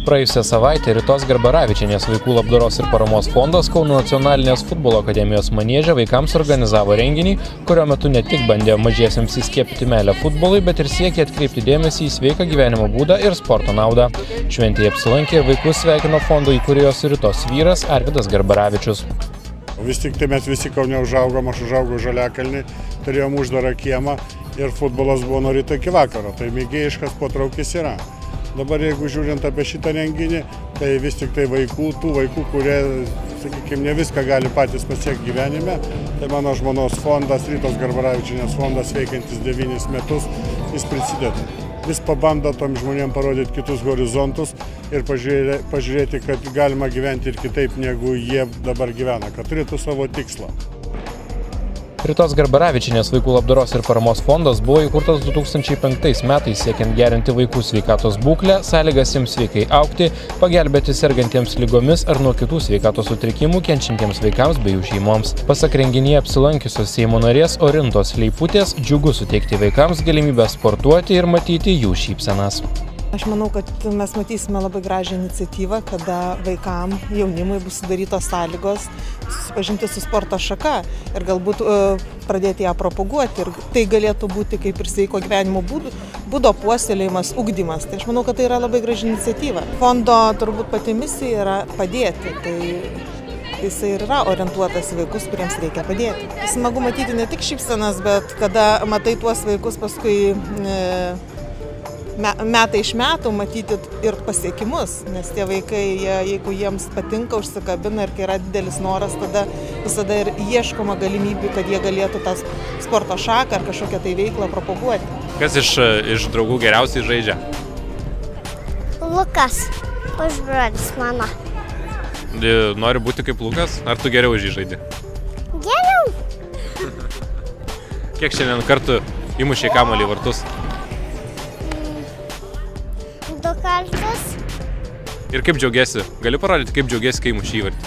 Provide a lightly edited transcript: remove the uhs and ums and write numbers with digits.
Praėjusią savaitę Ritos Garbaravičienės vaikų labdaros ir paramos fondas Kauno nacionalinės futbolo akademijos manieže vaikams organizavo renginį, kurio metu ne tik bandė mažiesiems įskiepyti meilę futbolui, bet ir siekė atkreipti dėmesį į sveiką gyvenimo būdą ir sporto naudą. Šventėje apsilankė ir vaikus sveikino fondo įkūrėjos Ritos vyras Arvydas Garbaravičius. Vis tik tai mes visi Kaune užaugom, aš užaugau Žaliakalnį, turėjom uždarą kiemą ir futbolas buvo nuo ryto iki vakaro, tai mėgėjiškas potraukis yra. Dabar jeigu žiūrint apie šitą renginį, tai vis tik tai tų vaikų, kurie, sakykime, ne viską gali patys pasiekti gyvenime, tai mano žmonos fondas, Ritos Garbaravičienės fondas veikiantis 9 metus, jis prisideda. Jis pabando tom žmonėm parodyti kitus horizontus ir pažiūrėti, kad galima gyventi ir kitaip, negu jie dabar gyvena, kad turėtų savo tikslą. Ritos Garbaravičienės vaikų labdaros ir paramos fondas buvo įkurtas 2005 metais siekiant gerinti vaikų sveikatos būklę, sąlygas jiems sveikai augti, pagelbėti sergantiems ligomis ar nuo kitų sveikatos sutrikimų kenčiantiems vaikams bei jų šeimoms. Pasak renginyje apsilankiusios Seimo narės Orintos Leiputės, džiugu suteikti vaikams galimybę sportuoti ir matyti jų šypsenas. Aš manau, kad mes matysime labai gražią iniciatyvą, kada vaikam, jaunimui bus sudarytos sąlygos susipažinti su sporto šaka ir galbūt pradėti ją propaguoti. Ir tai galėtų būti kaip ir sveiko gyvenimo būdo puoselėjimas, ugdymas. Tai aš manau, kad tai yra labai graži iniciatyva. Fondo turbūt pati misija yra padėti. Tai jisai ir yra orientuotas į vaikus, kuriems reikia padėti. Smagu matyti ne tik šypsenas, bet kada matai tuos vaikus paskui metai iš metų matyti ir pasiekimus, nes tie vaikai, jeigu jiems patinka, užsikabina ir kai yra didelis noras, tada visada ir ieškoma galimybių, kad jie galėtų tą sporto šaką ar kažkokią tai veiklą propaguoti. Kas iš draugų geriausiai žaidžia? Lukas, pusbrolis mano. Nori būti kaip Lukas, ar tu geriau už jį žaidi? Geriau. Kiek šiandien kartų įmušė kamuolį į vartus? 2 kartus. Ir kaip džiaugiesi? Gali parodyti, kaip džiaugiesi, kai įmušė įvartį?